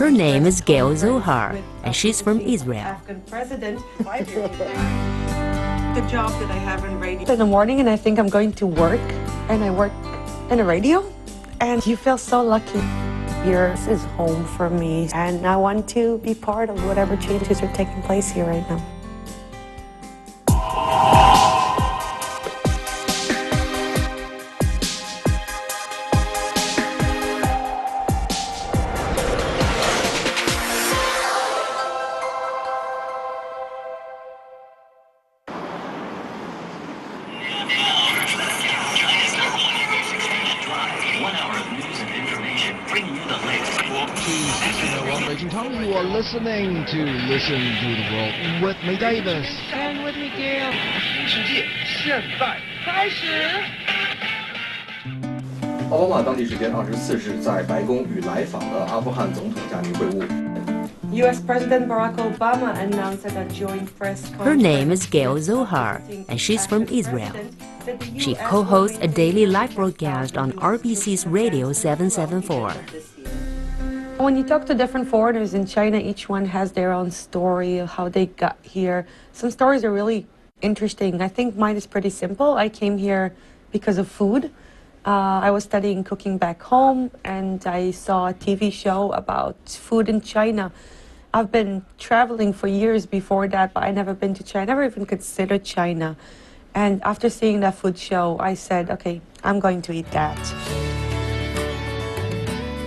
Her name is Gail Zohar, and she's from Israel. Afghan president. The job that I have in radio. In the morning, and I think I'm going to work, and I work in a radio, and you feel so lucky. Here is home for me, and I want to be part of whatever changes are taking place here right now. You are listening to Listen to the World with me, Davis. And with me, Gail. 世界现在开始。奥巴马当地时间24日在白宫与来访的阿富汗总统加密会晤。U.S. President Barack Obama announced at a joint press conference. Her name is Gail Zohar, and she's from Israel. She co-hosts a daily live broadcast on RBC's Radio 774. When you talk to different foreigners in China, each one has their own story of how they got here. Some stories are really interesting. I think mine is pretty simple. I came here because of food. I was studying cooking back home, and I saw a TV show about food in China. I've been traveling for years before that, but I never been to China, never even considered China. And after seeing that food show, I said, okay, I'm going to eat that.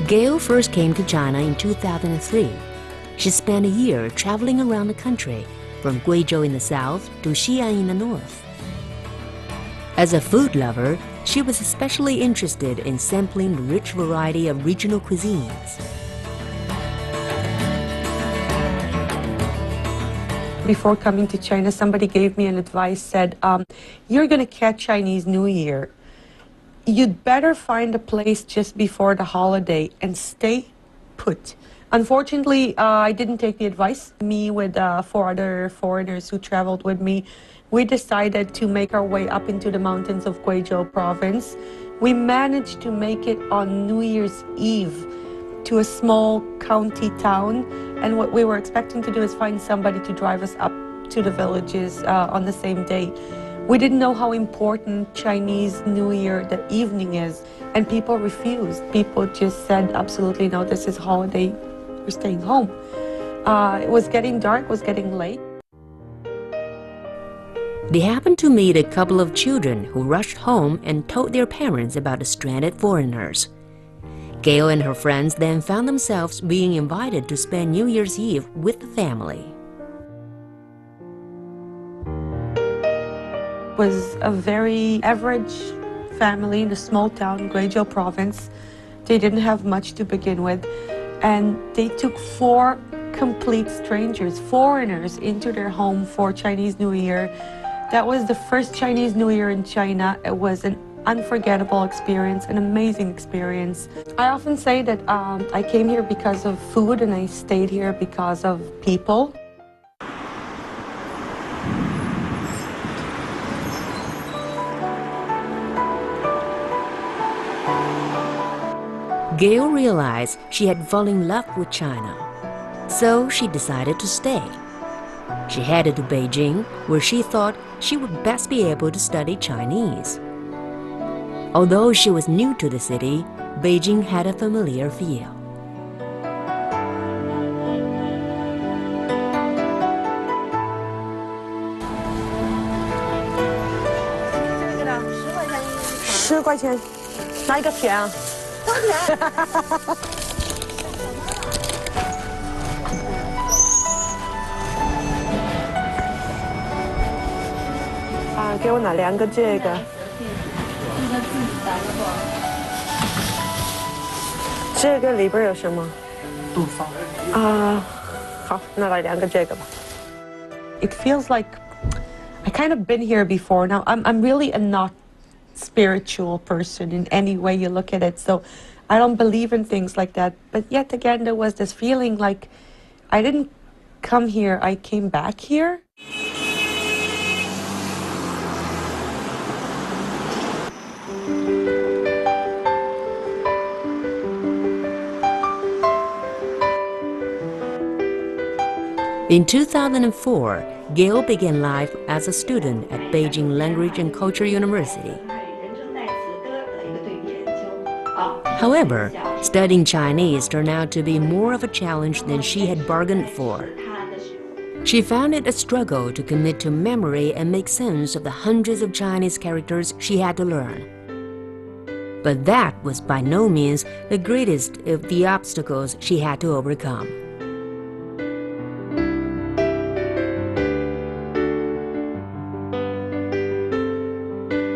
Gail first came to China in 2003. She spent a year traveling around the country, from Guizhou in the south to Xi'an in the north. As a food lover, she was especially interested in sampling the rich variety of regional cuisines. Before coming to China, somebody gave me an advice, said, you're going to catch Chinese New Year. You'd better find a place just before the holiday and stay put. Unfortunately, I didn't take the advice. Me with 4 other foreigners who traveled with me, we decided to make our way up into the mountains of Guizhou province. We managed to make it on New Year's Eve to a small county town, and what we were expecting to do is find somebody to drive us up to the villages on the same day. We didn't know how important Chinese New Year, the evening is, and people refused. People just said, absolutely no, this is holiday, we're staying home. It was getting dark, it was getting late. They happened to meet a couple of children who rushed home and told their parents about the stranded foreigners. Gail and her friends then found themselves being invited to spend New Year's Eve with the family. It was a very average family in a small town, Guizhou province. They didn't have much to begin with, and they took 4 complete strangers, foreigners, into their home for Chinese New Year. That was the first Chinese New Year in China. It was an unforgettable experience, an amazing experience. I often say that I came here because of food, and I stayed here because of people. Gail realized she had fallen in love with China, so she decided to stay. She headed to Beijing, where she thought she would best be able to study Chinese. Although she was new to the city, Beijing had a familiar feel. $10块钱，哪一个甜啊？多甜！给我拿2个这个。这个里边有什么？杜芳。好，那来2个这个吧。It feels like I kind of been here before. Now I'm really a not spiritual person in any way you look at it, so I don't believe in things like that. But yet again, there was this feeling like I didn't come here, I came back here. In 2004, Gail began life as a student at Beijing Language and Culture University. However, studying Chinese turned out to be more of a challenge than she had bargained for. She found it a struggle to commit to memory and make sense of the hundreds of Chinese characters she had to learn. But that was by no means the greatest of the obstacles she had to overcome.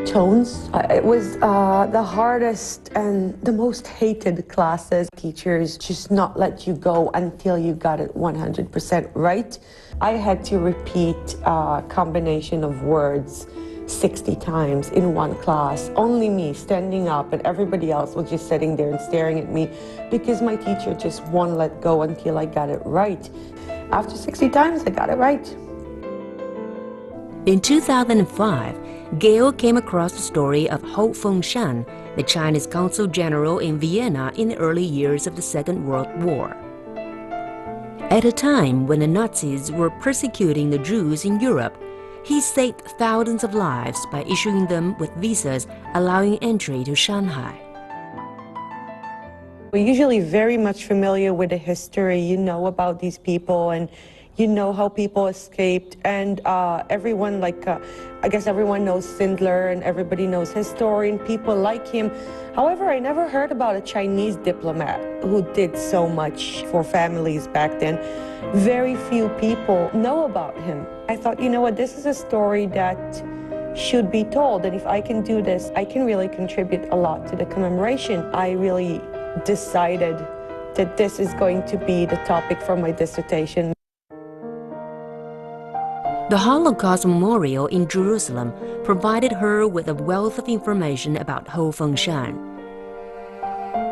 Tones. It was the hardest and the most hated classes. Teachers just not let you go until you got it 100% right. I had to repeat a combination of words 60 times in one class. Only me standing up, and everybody else was just sitting there and staring at me because my teacher just won't let go until I got it right. After 60 times, I got it right. In 2005, Gail came across the story of Hou Fengshan, the Chinese consul general in Vienna in the early years of the Second World War. At a time when the Nazis were persecuting the Jews in Europe, he saved thousands of lives by issuing them with visas allowing entry to Shanghai. We're usually very much familiar with the history. You know about these people, and you know how people escaped, and everyone, I guess everyone knows Sindler, and everybody knows his story, and people like him. However, I never heard about a Chinese diplomat who did so much for families back then. Very few people know about him. I thought, you know what, this is a story that should be told, and if I can do this, I can really contribute a lot to the commemoration. I really decided that this is going to be the topic for my dissertation. The Holocaust Memorial in Jerusalem provided her with a wealth of information about Hou Fengshan.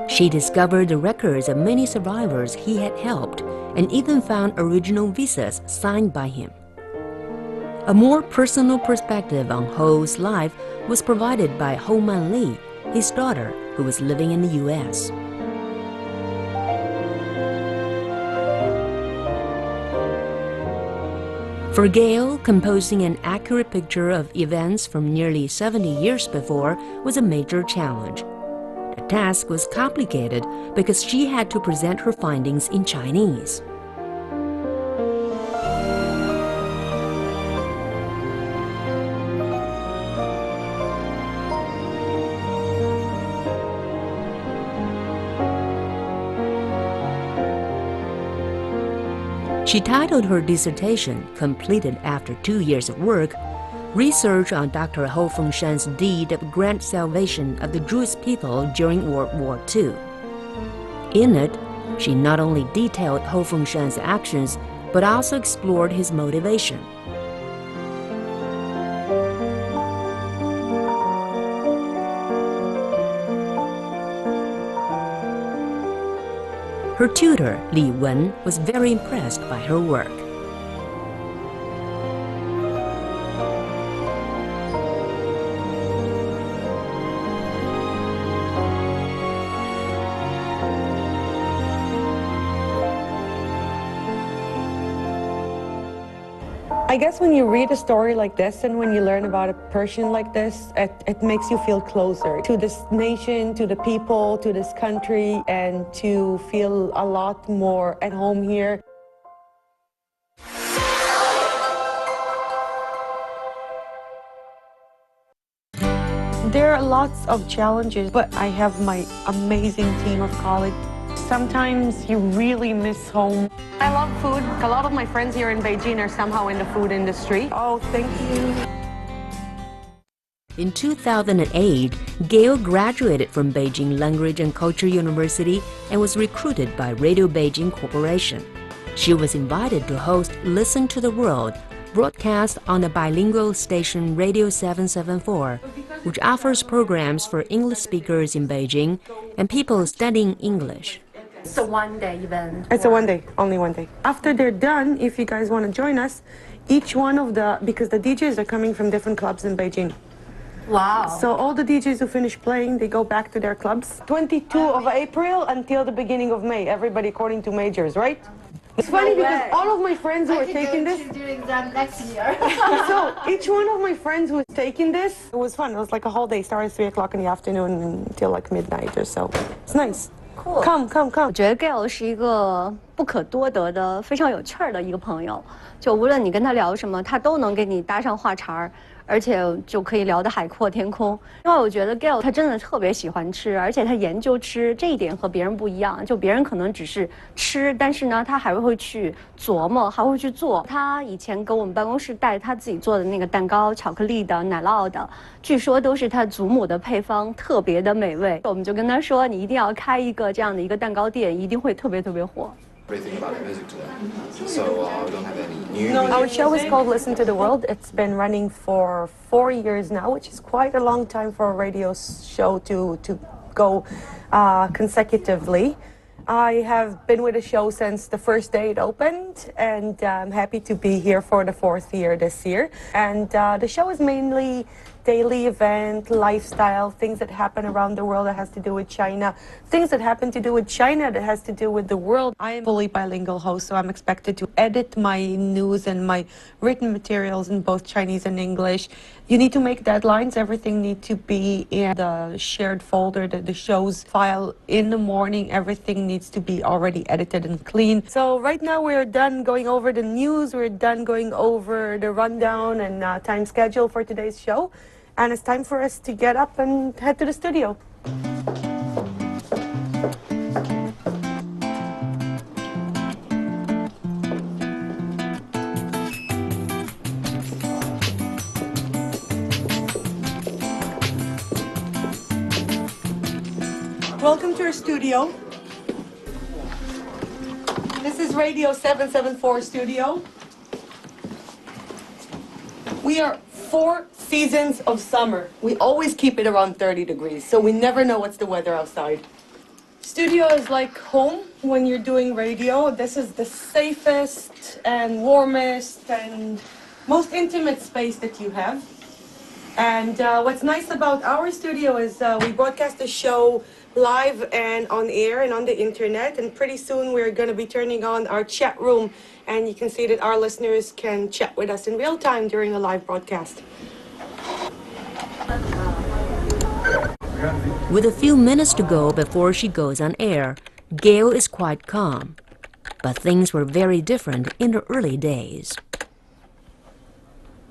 She discovered the records of many survivors he had helped and even found original visas signed by him. A more personal perspective on Hou's life was provided by Hou Manli, his daughter, who was living in the U.S. For Gail, composing an accurate picture of events from nearly 70 years before was a major challenge. The task was complicated because she had to present her findings in Chinese. She titled her dissertation, completed after 2 years of work, Research on Dr. Hou Fengshan's Deed of Grand Salvation of the Jewish People During World War II. In it, she not only detailed Hou Fengshan's actions, but also explored his motivation. Her tutor, Li Wen, was very impressed by her work. I guess when you read a story like this and when you learn about a person like this, it makes you feel closer to this nation, to the people, to this country, and to feel a lot more at home here. There are lots of challenges, but I have my amazing team of colleagues. Sometimes you really miss home. I love food. A lot of my friends here in Beijing are somehow in the food industry. Oh, thank you. In 2008, Gail graduated from Beijing Language and Culture University and was recruited by Radio Beijing Corporation. She was invited to host Listen to the World, broadcast on the bilingual station Radio 774, which offers programs for English speakers in Beijing and people studying English. It's a one-day event. It's a one day, only one day. After they're done, if you guys want to join us, each one of because the DJs are coming from different clubs in Beijing. Wow. So all the DJs who finish playing, they go back to their clubs. 22 of April until the beginning of May, everybody according to majors, right? It's funny No because way. all of my friends who I are can taking go this, to do exam next year. so each one of my friends who was taking this, it was fun. It was like a whole day, started at 3 o'clock in the afternoon until like midnight or so. It's nice. Cool. Come. 我觉得 Gail 是一个不可多得的、非常有趣儿的一个朋友。就无论你跟他聊什么，他都能给你搭上话茬儿，而且就可以聊得海阔天空。因为我觉得 Gail 他真的特别喜欢吃，而且他研究吃这一点和别人不一样。就别人可能只是吃，但是呢，他还会去琢磨，还会去做。他以前给我们办公室带他自己做的那个蛋糕，巧克力的、奶酪的，据说都是他祖母的配方，特别的美味。我们就跟他说，你一定要开一个这样的一个蛋糕店，一定会特别特别火。Everything about the music today. So we don't have any new No, music. our show is called Listen to the World. It's been running for 4 years now, which is quite a long time for a radio show to go consecutively. I have been with the show since the first day it opened, and I'm happy to be here for the 4th year this year. And the show is mainly daily event, lifestyle, things that happen around the world that has to do with China, things that happen to do with China that has to do with the world. I am a fully bilingual host, so I'm expected to edit my news and my written materials in both Chinese and English. You need to make deadlines. Everything needs to be in the shared folder, the show's file in the morning. Everything needs to be already edited and clean. So right now we're done going over the news. We're done going over the rundown and time schedule for today's show. And it's time for us to get up and head to the studio. Welcome to our studio. This is Radio 774 studio. We are 4 seasons of summer. We always keep it around 30 degrees, so we never know what's the weather outside. Studio is like home when you're doing radio. This is the safest and warmest and most intimate space that you have. And what's nice about our studio is we broadcast the show live and on air and on the internet, and pretty soon we're going to be turning on our chat room, and you can see that our listeners can chat with us in real time during a live broadcast. With a few minutes to go before she goes on air, Gail is quite calm. But things were very different in the early days.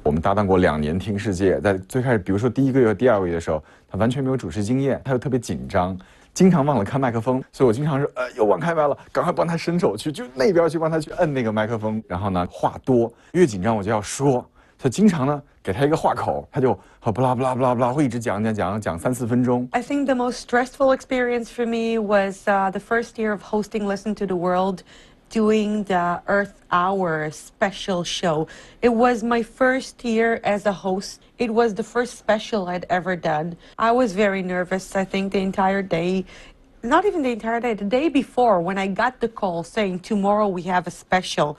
我们搭档过2年听世界，在最开始，比如说第1个月、第2个月的时候，他完全没有主持经验，他又特别紧张，经常忘了看麦克风，所以我经常说，又忘开麦了，赶快帮他伸手去，就那边去帮他去摁那个麦克风。然后呢，话多，越紧张我就要说，所以经常呢给他一个话口，他就不啦不啦不啦不啦，会一直讲3-4分钟。I think the most stressful experience for me was the first year of hosting Listen to the World, doing the Earth Hour special show. It was my first year as a host. It was the first special I'd ever done. I was very nervous, I think, the entire day. Not even the entire day, the day before, when I got the call saying tomorrow we have a special,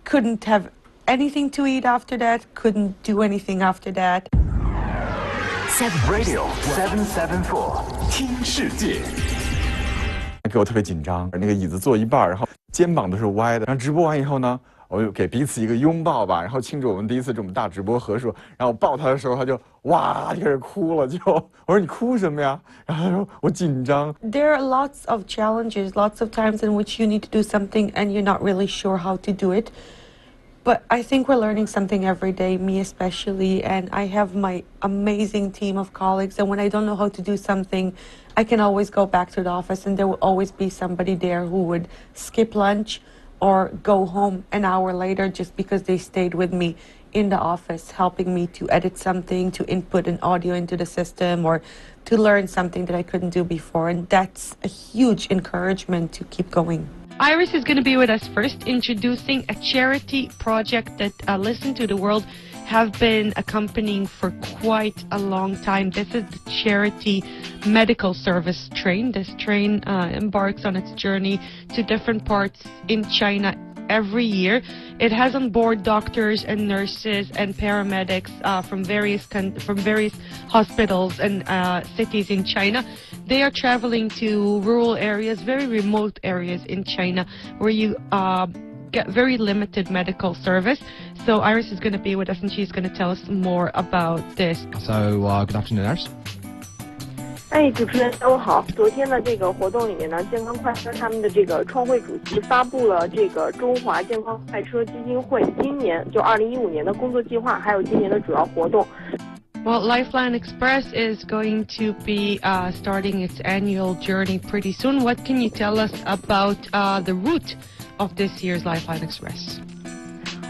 couldn't have anything to eat after that, couldn't do anything after that. Radio 774听世界。给我特别紧张，那个椅子坐一半，然后肩膀都是歪的。然后直播完以后呢，我就给彼此一个拥抱吧，然后庆祝我们第一次这么大直播合数。然后我抱他的时候，他就哇就开始哭了，我说你哭什么呀？然后他说我紧张。There are lots of challenges, lots of times in which you need to do something and you're not really sure how to do it. But I think we're learning something every day, me especially, and I have my amazing team of colleagues, and when I don't know how to do something, I can always go back to the office and there will always be somebody there who would skip lunch or go home an hour later just because they stayed with me in the office, helping me to edit something, to input an audio into the system, or to learn something that I couldn't do before, and that's a huge encouragement to keep going. Iris is going to be with us first, introducing a charity project that Listen to the World have been accompanying for quite a long time. This is the charity medical service train. This train embarks on its journey to different parts in China every year. It has on board doctors and nurses and paramedics from various hospitals and cities in China. They are traveling to rural areas, very remote areas in China, where you get very limited medical service. So Iris is going to be with us, and she's going to tell us more about this. So, good afternoon, Iris. 主持人下午好。昨天的这个活动里面呢，健康快车他们的这个创会主席发布了这个中华健康快车基金会今年就2015年的工作计划，还有今年的主要活动。Well, Lifeline Express is going to be starting its annual journey pretty soon. What can you tell us about the route of this year's Lifeline Express?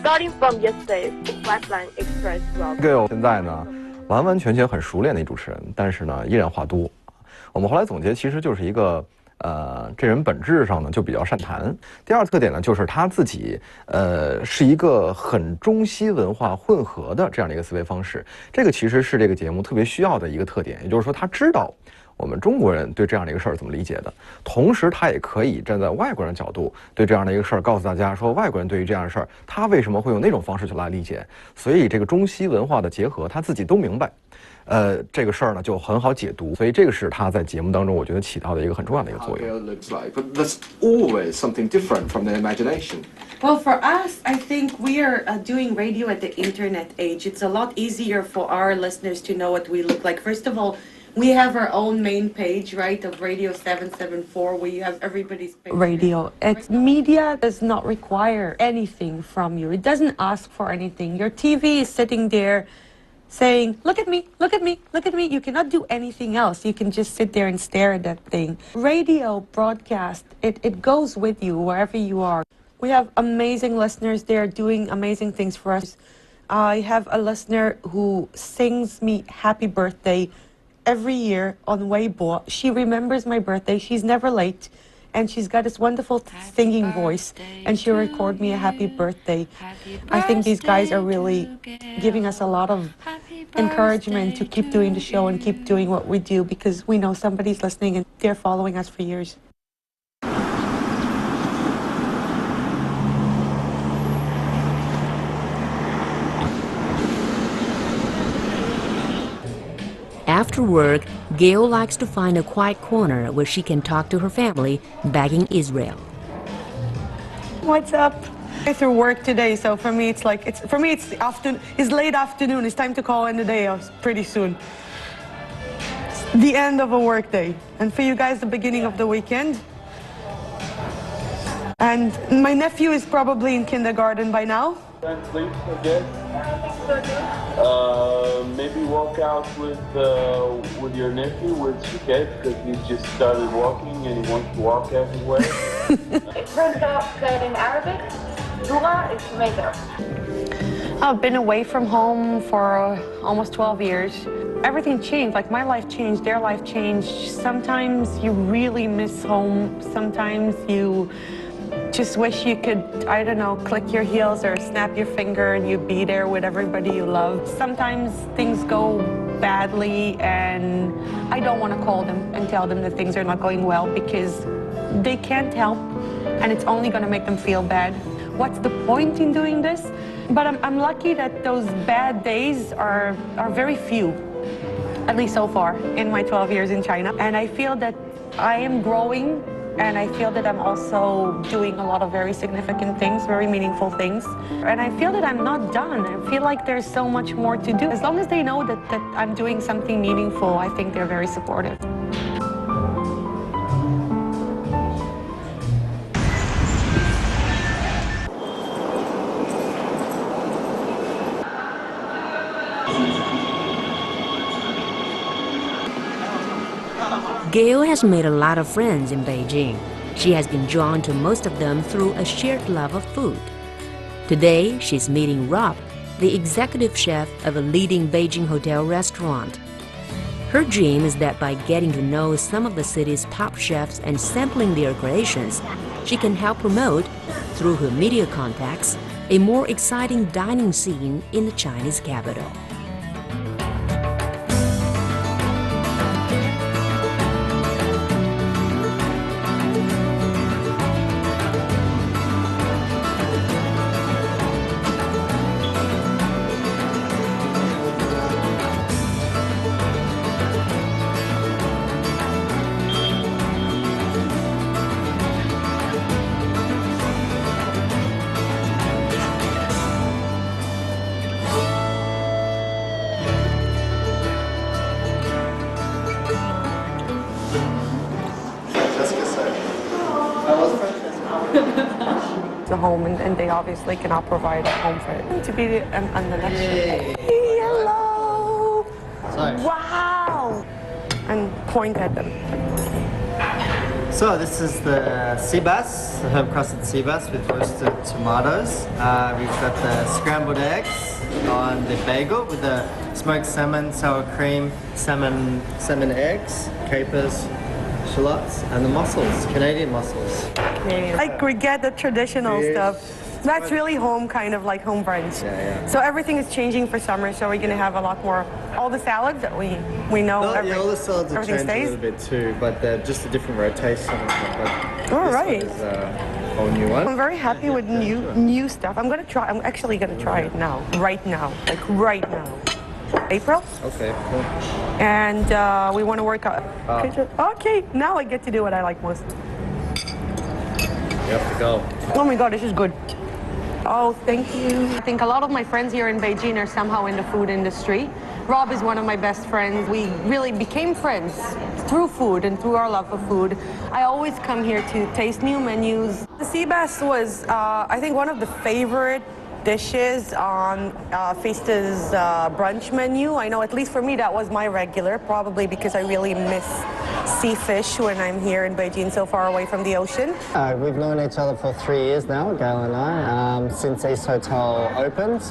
Starting from yesterday, Lifeline Express will. 这个现在呢，完完全全很熟练的一主持人，但是呢，依然话多。我们后来总结，其实就是一个这人本质上呢就比较善谈。第二个特点呢，就是他自己是一个很中西文化混合的这样的一个思维方式。这个其实是这个节目特别需要的一个特点，也就是说他知道我们中国人对这样的一个事儿怎么理解的，同时他也可以站在外国人角度对这样的一个事儿告诉大家说，外国人对于这样的事儿他为什么会用那种方式去来理解。所以这个中西文化的结合，他自己都明白。这个事儿呢就很好解读，所以这个是他在节目当中我觉得起到的一个很重要的一个作用。But there's always something different from their imagination. Well, for us, I think we are doing radio at the internet age. It's a lot easier for our listeners to know what we look like. First of all, we have our own main page, right, of Radio 774. We have everybody's page. Radio. Media does not require anything from you. It doesn't ask for anything. Your TV is sitting there saying, look at me, look at me, look at me. You cannot do anything else. You can just sit there and stare at that thing. Radio broadcast, it goes with you wherever you are. We have amazing listeners. They're doing amazing things for us. I have a listener who sings me happy birthday every year on Weibo. She remembers my birthday. She's never late. And she's got this wonderful singing voice, and she'll record me a happy birthday. I think these guys are really giving us a lot of encouragement to keep doing the show and keep doing what we do, because we know somebody's listening and they're following us for years. After work, Gail likes to find a quiet corner where she can talk to her family back in Israel. What's up? I through work today, so for me it's like it's late afternoon. It's time to call in the day pretty soon. It's the end of a work day, and for you guys, the beginning of the weekend. And my nephew is probably in kindergarten by now. Sleep, I guess. Maybe walk out with your nephew with Shuket, because he just started walking and he wants to walk everywhere. It turns out that in Arabic, Dura is tomato. I've been away from home for almost 12 years. Everything changed, like my life changed, their life changed. Sometimes you really miss home. Sometimes you just wish you could, I don't know, click your heels or snap your finger and you'd be there with everybody you love. Sometimes things go badly and I don't want to call them and tell them that things are not going well, because they can't help and it's only going to make them feel bad. What's the point in doing this? But I'm lucky that those bad days are very few, at least so far in my 12 years in China. And I feel that I am growing, and I feel that I'm also doing a lot of very significant things, very meaningful things. And I feel that I'm not done. I feel like there's so much more to do. As long as they know that I'm doing something meaningful, I think they're very supportive. Gail has made a lot of friends in Beijing. She has been drawn to most of them through a shared love of food. Today, she's meeting Rob, the executive chef of a leading Beijing hotel restaurant. Her dream is that by getting to know some of the city's top chefs and sampling their creations, she can help promote, through her media contacts, a more exciting dining scene in the Chinese capital. the home, and they obviously cannot provide a home for it. To be on the next one. Hello! Wow! And point at them. So this is the sea bass, the herb-crusted sea bass with roasted tomatoes. We've got the scrambled eggs on the bagel with the smoked salmon, sour cream, salmon eggs, capers, shallots, and the mussels, Canadian mussels. Like we get the traditional stuff. That's really home, kind of like home brunch. Yeah. So everything is changing for summer, so we're going to have a lot more, all the salads that we know. Well, all the salads have changed a little bit too, but they're just a different rotation. All right. This one is a whole new one. I'm very happy with new stuff. I'm actually going to try it now, right now, like right now. April. Okay, cool. And we want to work out. Okay, now I get to do what I like most. You have to go. Oh my God, this is good. Oh, thank you. I think a lot of my friends here in Beijing are somehow in the food industry. Rob is one of my best friends. We really became friends through food and through our love for food. I always come here to taste new menus. The sea bass was, I think, one of the favorite dishes on Festa's brunch menu. I know, at least for me, that was my regular, probably because I really miss sea fish when I'm here in Beijing, so far away from the ocean. We've known each other for 3 years now, Gail and I, since East Hotel opened.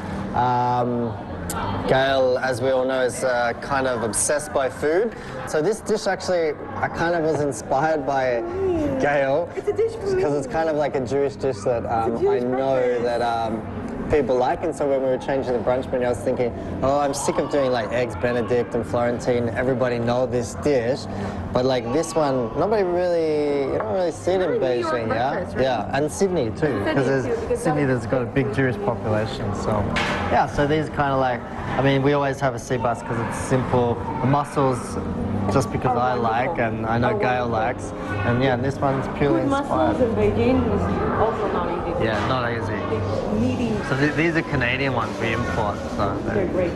Gail, as we all know, is kind of obsessed by food. So this dish actually, I kind of was inspired by Gail. It's a dish because it's kind of like a Jewish dish that I know that people like, and so when we were changing the brunch menu, I was thinking, oh, I'm sick of doing like eggs Benedict and Florentine. Everybody know this dish, but like this one, nobody really, you don't really see it in Beijing, yeah? Right? Yeah, and Sydney too, because Sydney that's got a big Jewish population, so yeah, so these kind of like, I mean, we always have a sea bass because it's simple. The mussels, just because I like, and I know Gail likes, and yeah, and this one's purely inspired. Mussels in Beijing is also not easy. Yeah, not easy. So these are Canadian ones we import, so they're great.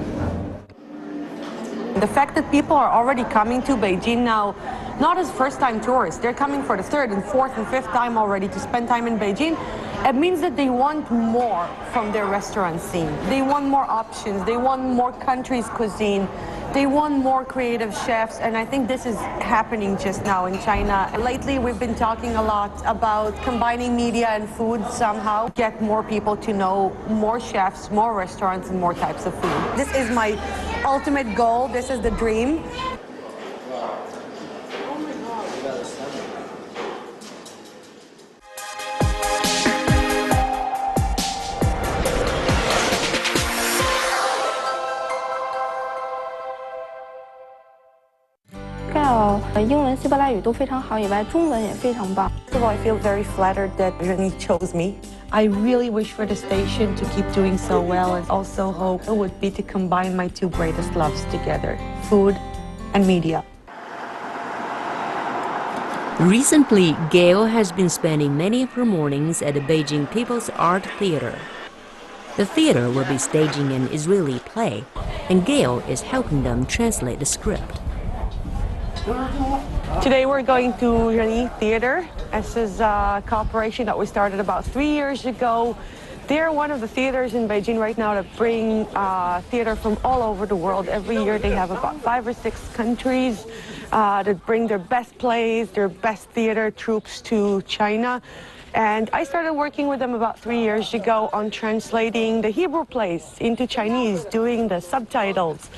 The fact that people are already coming to Beijing now, not as first-time tourists, they're coming for the third and fourth and fifth time already to spend time in Beijing. It means that they want more from their restaurant scene. They want more options. They want more countries' cuisine. They want more creative chefs, and I think this is happening just now in China. Lately, we've been talking a lot about combining media and food somehow, get more people to know more chefs, more restaurants, and more types of food. This is my ultimate goal. This is the dream. Gail 英文、希伯来语都非常好，以外中文也非常棒。 First of all, I feel very flattered that Renee chose me. I really wish for the station to keep doing so well, and also hope it would be to combine my two greatest loves together, food and media. Recently, Gail has been spending many of her mornings at the Beijing People's Art Theater. The theater will be staging an Israeli play, and Gail is helping them translate the script. Today we're going to Renee Theater. This is a cooperation that we started about 3 years ago. They're one of the theaters in Beijing right now that bring theater from all over the world. Every year they have about 5 or 6 countries that bring their best plays, their best theater troupes to China. And I started working with them about 3 years ago on translating the Hebrew plays into Chinese, doing the subtitles.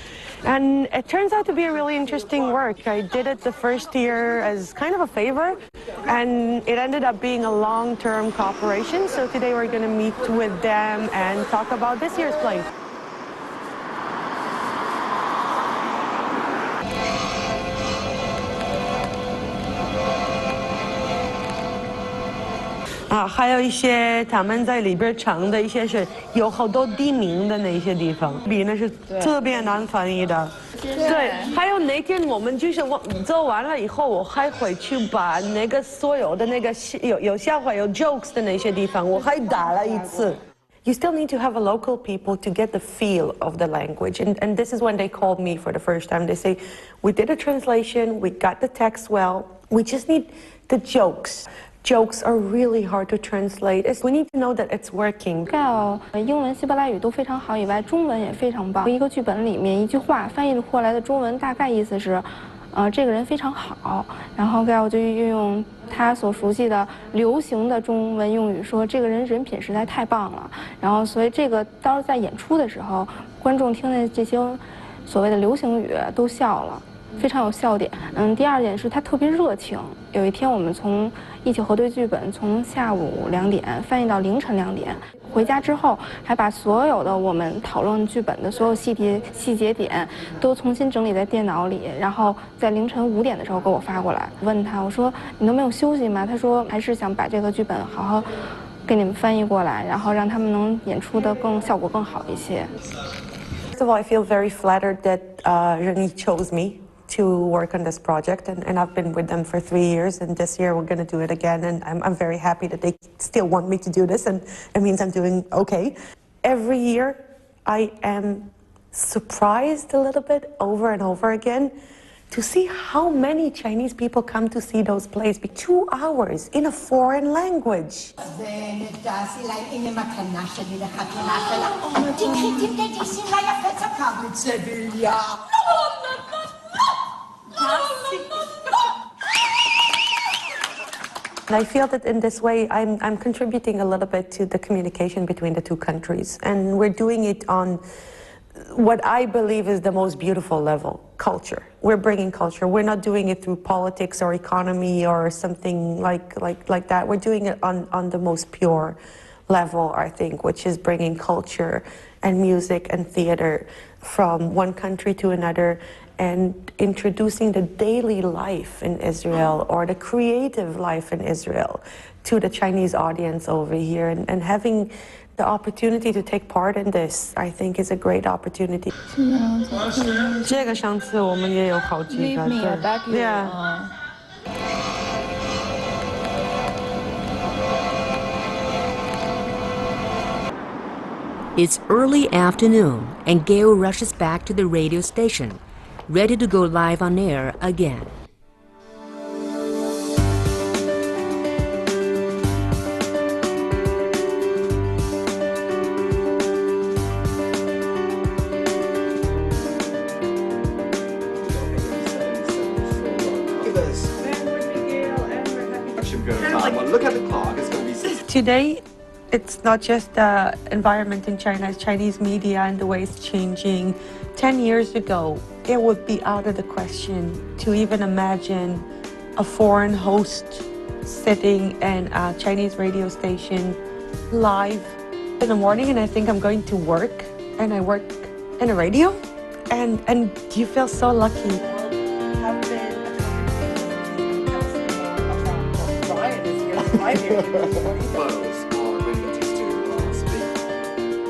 And it turns out to be a really interesting work. I did it the first year as kind of a favor, and it ended up being a long-term cooperation. So today we're going to meet with them and talk about this year's play. Ah, 还有一些他们在里边唱的一些是有好多地名的那些地方，比那是特别难翻译的。对，还有那天我们就是做完了以后，我还回去把那个所有的那个有笑话有 jokes 的那些地方，我还打了一次。You still need to have a local people to get the feel of the language. And this is when they called me for the first time. They say, we did a translation, we got the text well, we just need the jokes jokes are really hard to translate. We need to know that it's working. 英文、希伯来语都非常好，以外中文也非常棒。一个剧本里面一句话翻译过来的中文大概意思是，这个人非常好。然后我就运用他所熟悉的流行的中文用语说，这个人人品实在太棒了。然后所以这个到时候在演出的时候，观众听见这些所谓的流行语都笑了。非常有笑点。第二点是他特别热情。有一天我们一起核对剧本，从下午2点翻译到凌晨2点。回家之后还把所有的我们讨论剧本的所有细节点都重新整理在电脑里，然后在凌晨5点的时候给我发过来。问他，我说你都没有休息吗？他说还是想把这个剧本好好给你们翻译过来，然后让他们能演出的效果更好一些。First of all, I feel very flattered that Renee chose me to work on this project, and I've been with them for 3 years, and this year we're going to do it again, and I'm very happy that they still want me to do this, and it means I'm doing okay. Every year I am surprised a little bit over and over again to see how many Chinese people come to see those plays. 2 hours in a foreign language. And I feel that in this way, I'm contributing a little bit to the communication between the 2 countries. And we're doing it on what I believe is the most beautiful level, culture. We're bringing culture. We're not doing it through politics or economy or something like that. We're doing it on the most pure level, I think, which is bringing culture and music and theater from one country to another, and introducing the daily life in Israel or the creative life in Israel to the Chinese audience over here, and having the opportunity to take part in this, I think, is a great opportunity. 这个上次我们也有好几个，对，yeah. It's early afternoon, and Gail rushes back to the radio station, ready to go live on air again. Look at the clock. It's going to be 6. Today, it's not just the environment in China, it's Chinese media and the way it's changing. 10 years ago, it would be out of the question to even imagine a foreign host sitting in a Chinese radio station live in the morning, and I think I'm going to work, and I work in a radio, and you feel so lucky.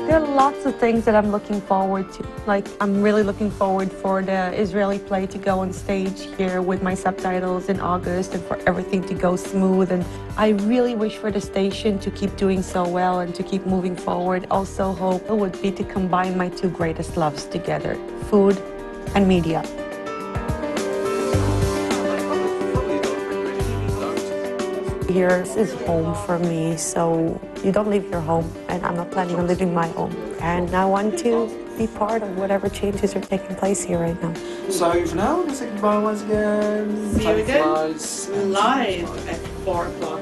There are lots of things that I'm looking forward to. Like, I'm really looking forward for the Israeli play to go on stage here with my subtitles in August, and for everything to go smooth. And I really wish for the station to keep doing so well and to keep moving forward. Also hope it would be to combine my 2 greatest loves together, food and media. Here is home for me, so you don't leave your home, and I'm not planning on leaving my home. And I want to be part of whatever changes are taking place here right now. So for now, we'll say goodbye once again. See you again live at 4 o'clock.